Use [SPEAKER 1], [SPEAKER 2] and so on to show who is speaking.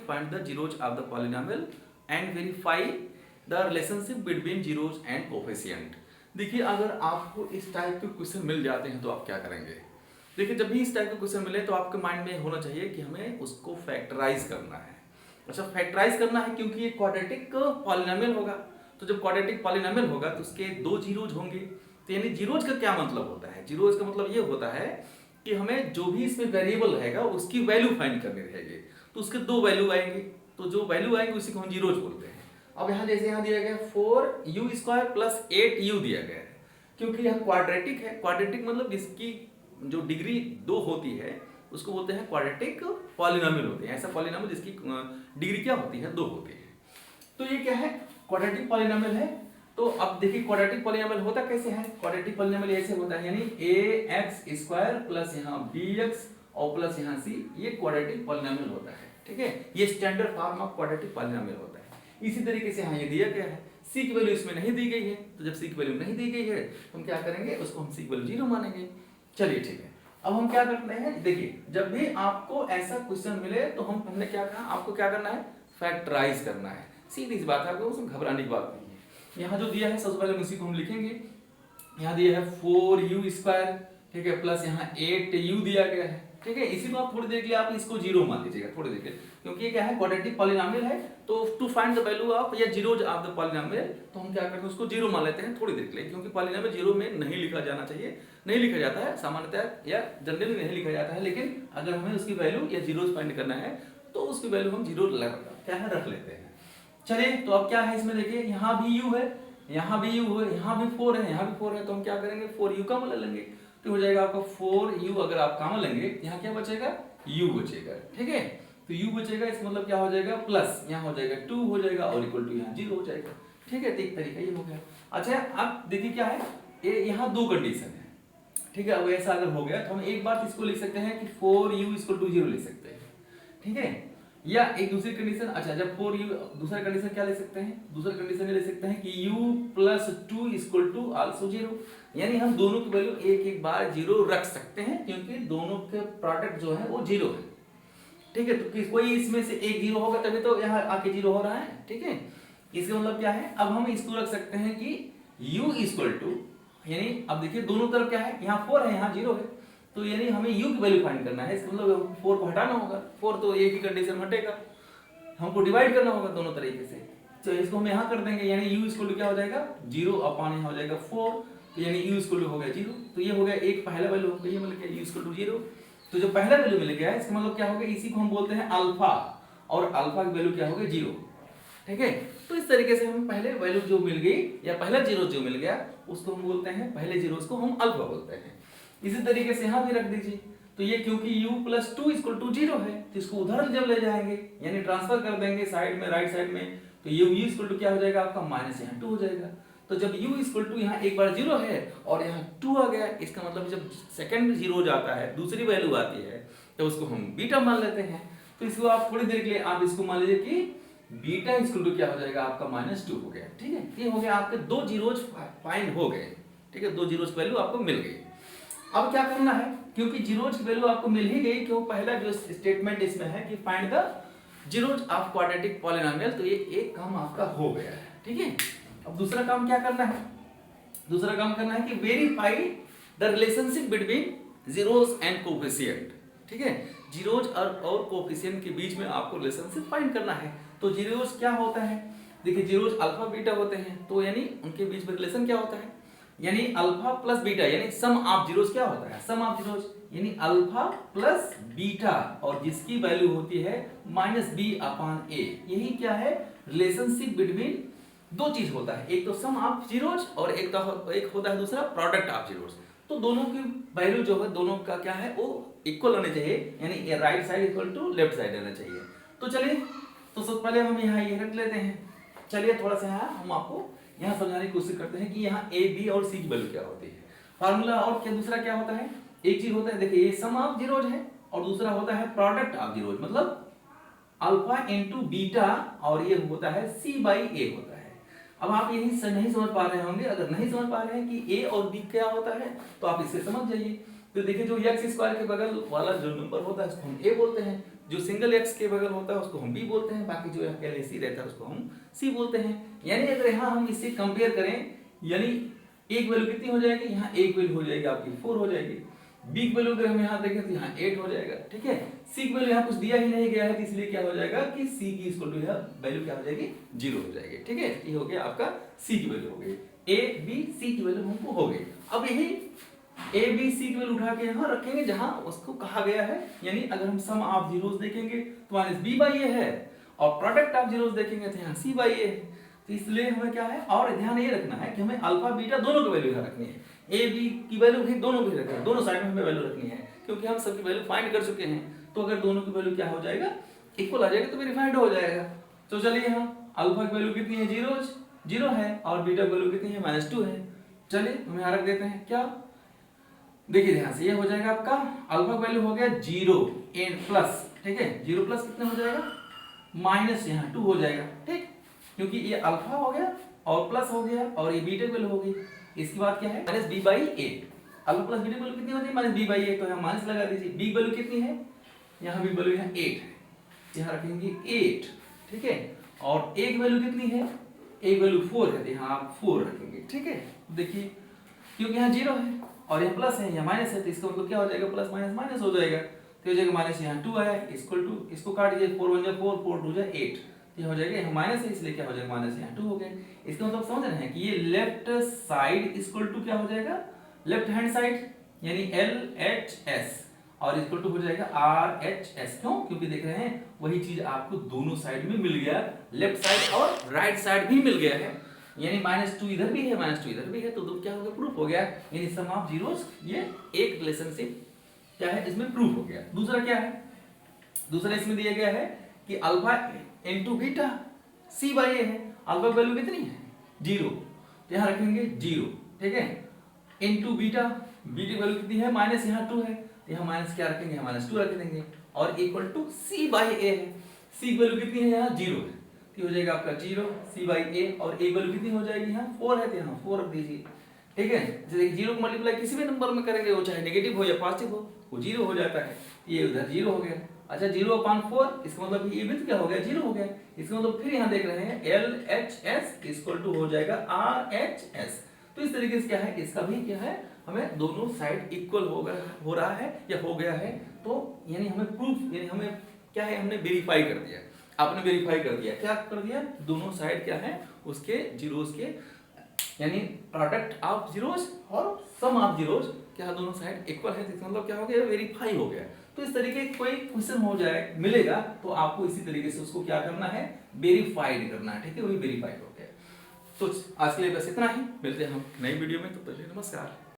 [SPEAKER 1] Find the zeros of the polynomial and verify the relationship between zeros and coefficient. देखिए अगर आपको इस type के क्वेश्चन मिल जाते हैं तो आप क्या करेंगे। देखिए जब भी इस टाइप के क्वेश्चन मिले तो आपके माइंड में होना चाहिए कि हमें उसको फैक्टराइज करना है। अच्छा फैक्टराइज करना है क्योंकि ये क्वाड्रेटिक पॉलिनोमियल होगा, तो जब क्वाड्रेटिक पॉलिनोमियल होगा तो उसके दो जीरोज होंगे। तो यानी जीरोज का क्या मतलब होता है, जीरोज का मतलब ये होता है कि हमें जो भी इसमें वेरिएबल रहेगा उसकी वैल्यू फाइंड करनी रहेगी। तो उसके दो वैल्यू आएंगे, तो जो वैल्यू आएंगे उसी को हम जीरोज बोलते हैं। अब यहाँ जैसे यहाँ दिया गया 4u² प्लस 8u दिया गया है, क्योंकि यह क्वाड्रेटिक है। क्वाड्रेटिक मतलब जिसकी जो डिग्री 2 होती है उसको बोलते हैं क्वाड्रेटिक पॉलिनोमियल होते हैं। ऐसा पॉलिनोमियल जिसकी डिग्री क्या होती है, 2 होती है। तो ये क्या है, क्वाड्रेटिक पॉलिनोमियल है। तो अब देखिए क्वाड्रेटिक पॉलिनोमियल होता कैसे है। क्वाड्रेटिक पॉलिनोमियल ऐसे होता है, यानी ax² प्लस यहाँ bx और प्लस यहाँ c, ये क्वाड्रेटिक पॉलिनोमियल होता है। ठीक है, ये standard form of quadratic polynomial होता है। इसी तरीके से यहाँ ये दिया गया है, c की वैल्यू इसमें नहीं दी गई है, तो जब c की वैल्यू नहीं दी गई है तो हम क्या करेंगे, उसको हम c की वैल्यू 0 मानेंगे। चलिए ठीक है, अब हम क्या करते हैं, देखिए जब भी आपको ऐसा क्वेश्चन मिले तो हमने क्या कहा, आपको क्या करना है, फैक्टराइज करना है। सीधी सी बात है, आपको उसमें घबराने की बात नहीं है। यहाँ जो दिया है सबसे पहले उसी को हम लिखेंगे। यहाँ दिया है 4u², ठीक है, प्लस यहाँ 8u दिया गया है। ठीक है, इसी को आप थोड़ी देर के लिए आप इसको 0 मान लीजिएगा, थोड़ी देर के लिए, क्योंकि ये क्या है, क्वाड्रेटिक पॉलिनोमियल है। तो to find the value of या जीरोज ऑफ द पॉलिनोमियल, तो हम क्या करते हैं, उसको 0 मान लेते हैं थोड़ी देर के लिए, क्योंकि पॉलिनोमियल 0 में नहीं लिखा जाना चाहिए, नहीं लिखा जाता है सामान्यतः, या जनरली नहीं लिखा जाता है। लेकिन अगर हमें उसकी वैल्यू या जीरोज फाइंड करना है तो उसकी वैल्यू हम 0 क्या है, रख लेते हैं। चलिए, तो अब क्या है इसमें, देखिए यहाँ भी u है, यहाँ भी u है, यहाँ भी 4 है, यहाँ भी 4 है, तो हम क्या करेंगे, 4u का मान लेंगे। तो हो जाएगा आपका 4u, अगर आप कॉमन लेंगे यहाँ क्या बचेगा, u बचेगा। ठीक है, तो u बचेगा, इसका मतलब क्या हो जाएगा, प्लस यहाँ हो जाएगा 2 हो जाएगा और इक्वल टू यहाँ 0 हो जाएगा। ठीक है, तो एक तरीका ये हो गया। अच्छा अब देखिए क्या है, यहाँ 2 कंडीशन है। ठीक है, अब ऐसा अगर हो गया तो हम एक बार इसको लिख सकते हैं कि 4u = 0 लिख सकते हैं। ठीक है, या एक दूसरी कंडीशन, अच्छा जब 4u, दूसरा कंडीशन क्या ले सकते हैं, दूसरा कंडीशन ले सकते हैं कि u + 2 = also 0, यानी हम दोनों की वैल्यू एक बार 0 रख सकते हैं, क्योंकि दोनों के प्रोडक्ट जो है वो 0 है। ठीक है, तो कोई इसमें से एक 0 होगा तभी तो यहाँ आके 0 हो रहा है। ठीक है, इसका मतलब क्या है, अब हम इसको रख सकते हैं कि u = यानी अब देखिए दोनों तरफ क्या है, यहाँ 4 है, यहाँ 0 है, तो यानी हमें u की वैल्यू फाइंड करना है। इसका मतलब 4 को हटाना होगा, 4 तो एक ही कंडीशन हटेगा, हमको डिवाइड करना होगा दोनों तरीके से। तो इसको हम यहाँ कर देंगे, यानी u = क्या हो जाएगा, 0 अपॉन यहाँ हो जाएगा 4, तो यानी u = हो गया 0। तो ये हो गया एक पहला वैल्यू हो गया, मतलब u = 0। तो जो पहला वैल्यू मिल गया इसका मतलब क्या हो गया, इसी को हम बोलते हैं अल्फा, और अल्फा की वैल्यू क्या हो गया, 0। ठीक है, तो इस तरीके से हम पहले वैल्यू जो मिल गई या पहला जीरो जो मिल गया उसको हम बोलते हैं, पहले जीरो को हम अल्फा बोलते हैं। इसी तरीके से यहाँ भी रख दीजिए। तो ये क्योंकि u + 2 = 0 है, तो इसको उधर जब ले जाएंगे यानी ट्रांसफर कर देंगे साइड में, राइट साइड में, तो ये u = क्या हो जाएगा आपका, माइनस यहाँ 2 हो जाएगा। तो जब u = यहाँ एक बार 0 है और यहाँ 2 आ गया, इसका मतलब जब सेकंड जीरो जाता है, दूसरी वैल्यू आती है, तो उसको हम बीटा मान लेते हैं। तो इसको आप थोड़ी देर के लिए आप इसको मान लीजिए कि बीटा = क्या हो जाएगा आपका, -2 हो गया। ठीक है, ये हो गया आपके 2 जीरोज फाइंड हो गए। ठीक है, 2 जीरोज की वैल्यू आपको मिल गई। अब क्या करना है, क्योंकि जीरोज की वैल्यू आपको मिल ही गई, क्यों, पहला जो स्टेटमेंट इसमें है कि find the zeros of quadratic polynomial, तो ये एक काम आपका हो गया है। ठीक है, अब दूसरा काम क्या करना है, दूसरा काम करना है कि verify the relationship between zeros and coefficient. ठीक है, जीरोज और कोफिशिएंट के बीच में आपको रिलेशनशिप फाइंड करना है। तो जीरोज क्या होता है, देखिए जीरोज अल्फा बीटा होते हैं, तो यानी उनके बीच में रिलेशन क्या होता है, यानी अल्फा प्लस बीटा, यानी सम ऑफ जीरोज क्या होता है, सम ऑफ जीरोज यानी अल्फा प्लस बीटा, और जिसकी वैल्यू होती है -b/a। यही क्या है, रिलेशनशिप बिटवीन दो चीज होता है, एक तो सम ऑफ जीरोज और एक होता है दूसरा प्रोडक्ट ऑफ जीरोज। तो दोनों की वैल्यू जो है, दोनों का क्या है, वो इक्वल होने चाहिए, यानी right side equal to left side रहना चाहिए। तो चलिए, तो सबसे पहले हम यहाँ ये रख लेते हैं। चलिए थोड़ा सा यहाँ हम आपको यहाँ समझाने की कोशिश करते हैं कि यहाँ a, b और c की वैल्यू क्या होती है। फार्मूला और क्या दूसरा क्या होता है, एक चीज होता है, देखिए ये सम ऑफ जीरोज है, और दूसरा होता है प्रोडक्ट ऑफ जीरोज, मतलब अल्फा इंटू बीटा, और ये होता है c/a होता है। अब आप यही नहीं समझ पा रहे होंगे, अगर नहीं समझ पा रहे हैं कि a और b क्या होता है तो आप इससे समझ जाइए। तो देखिए जो x² के बगल वाला जो नंबर होता है उसको हम a बोलते हैं, जो सिंगल एक्स के बगल होता है उसको हम बी बोलते हैं, बाकी जो अकेले सी रहता है उसको हम सी बोलते हैं। यानी अगर यहाँ हम इससे कंपेयर करें, यानी एक वैल्यू कितनी हो जाएगी, यहाँ एक वैल्यू हो जाएगी आपकी 4 हो जाएगी। बी की वैल्यू अगर हम यहाँ देखें तो यहाँ 8 हो जाएगा, ठीक है। सी की वैल्यू यहाँ कुछ दिया ही नहीं गया है, तो इसलिए क्या हो जाएगा कि सी की इक्वल टू वैल्यू क्या हो जाएगी, 0 हो जाएगी, ठीक है। ये हो गया आपका सी की वैल्यू हो गई, ए बी सी की वैल्यू हमको हो गई। अब यही ए बी सी की वैल्यू उठा के यहाँ रखेंगे जहां उसको कहा गया है, यानी अगर हम सम ऑफ जीरोस देखेंगे तो माइनस बी बाई ए है, और प्रोडक्ट ऑफ जीरोस देखेंगे तो यहाँ सी बाई ए है। तो इसलिए हमें क्या है, और ध्यान ये रखना है कि हमें अल्फा बीटा दोनों की वैल्यू यहाँ रखनी है, ए बी की वैल्यू भी दोनों की रखनी है, दोनों साइड में हमें वैल्यू रखनी है, क्योंकि हम सबकी वैल्यू फाइंड कर चुके हैं। तो अगर दोनों की वैल्यू क्या हो जाएगा, इक्वल आ जाएगा तो वेरीफाइड हो जाएगा। तो चलिए यहाँ अल्फा की वैल्यू कितनी है, 0 है, और बीटा की वैल्यू कितनी है, -2 है। चलिए हम यहाँ रख देते हैं, क्या देखिए ध्यान से, ये हो जाएगा आपका अल्फा की वैल्यू हो गया 0 एंड प्लस, ठीक है, 0 प्लस कितना हो जाएगा, माइनस यहाँ 2 हो जाएगा, ठीक, क्योंकि ये अल्फा हो गया और प्लस हो गया और ये बीटा की वैल्यू हो गई। इसके बाद क्या है, minus B by A, alpha plus beta की वैल्यू कितनी होती है, माइनस बी बाई ए, तो यहाँ माइनस लगा दीजिए। बी की वैल्यू कितनी है, यहाँ बी की वैल्यू यहाँ 8 है, यहाँ रखेंगे 8, ठीक है, और ए की वैल्यू कितनी है, ए की वैल्यू 4 है, तो यहाँ आप 4 रखेंगे, ठीक है। देखिए क्योंकि यहाँ 0 है और ये प्लस है, यहाँ माइनस है, तो इसका मतलब क्या हो जाएगा, प्लस माइनस माइनस हो जाएगा, तो हो जाएगा माइनस, यहाँ 2 है इक्वल टू, इसको काट दीजिए, 4 1 जा 4, 4 2 जा 8, ये हो जाएगा, यहाँ माइनस है इसलिए क्या हो जाएगा, माइनस यहाँ 2 हो गया। इसका मतलब समझ रहे हैं कि ये लेफ्ट साइड इक्वल टू क्या हो जाएगा, लेफ्ट हैंड साइड, यानी LHS, और इक्वल टू हो जाएगा RHS, क्यों, क्योंकि देख रहे हैं वही चीज आपको दोनों साइड में मिल गया, लेफ्ट साइड और राइट साइड भी मिल गया है, यानी -2 इधर भी है, -2 इधर भी है, तो क्या हो गया, प्रूफ हो गया, यानी सम ऑफ जीरोस, ये एक रिलेशनशिप क्या है, इसमें प्रूफ हो गया। दूसरा क्या है, दूसरा इसमें दिया गया है कि alpha into beta c by a है, अल्फा वैल्यू कितनी है, 0, तो यहाँ रखेंगे 0, ठीक है, इनटू बीटा, बीटा वैल्यू कितनी है, माइनस यहाँ 2 है, तो यहाँ माइनस क्या रखेंगे, यहाँ -2 रख देंगे, और equal to C by a है, सी की वैल्यू कितनी है, यहाँ 0 है, हो जाएगा आपका 0 सी बाई ए, और ए वैल्यू कितनी हो जाएगी, यहाँ 4 है, तो यहाँ 4 रख दीजिए, ठीक है। जैसे 0 को मल्टीप्लाई किसी भी नंबर में करेंगे, वो चाहे नेगेटिव हो या पॉजिटिव हो, वो 0 हो जाता है, ये उधर 0 हो गया। अच्छा 0/4, इसका मतलब ये भी क्या हो गया, 0 हो गया। इसका मतलब फिर यहाँ देख रहे हैं LHS इक्वल टू हो जाएगा RHS। तो इस तरीके से क्या है, इसका भी क्या है, हमें दोनों साइड इक्वल हो रहा है या हो गया है, तो यानी हमें प्रूफ, यानी हमें क्या है, हमने वेरीफाई कर दिया, आपने वेरीफाई कर दिया, क्या कर दिया, दोनों साइड क्या है उसके जीरोस के, यानी प्रोडक्ट ऑफ जीरोस और सम ऑफ जीरोस क्या दोनों साइड इक्वल है, इसका मतलब क्या हो गया, वेरीफाई हो गया। तो इस तरीके कोई क्वेश्चन हो जाए मिलेगा तो आपको इसी तरीके से उसको क्या करना है, वेरीफाइड करना है, ठीक है, वही वेरीफाइड हो गया। तो आज के लिए बस इतना ही, मिलते हैं हम नई वीडियो में, तो पहले नमस्कार।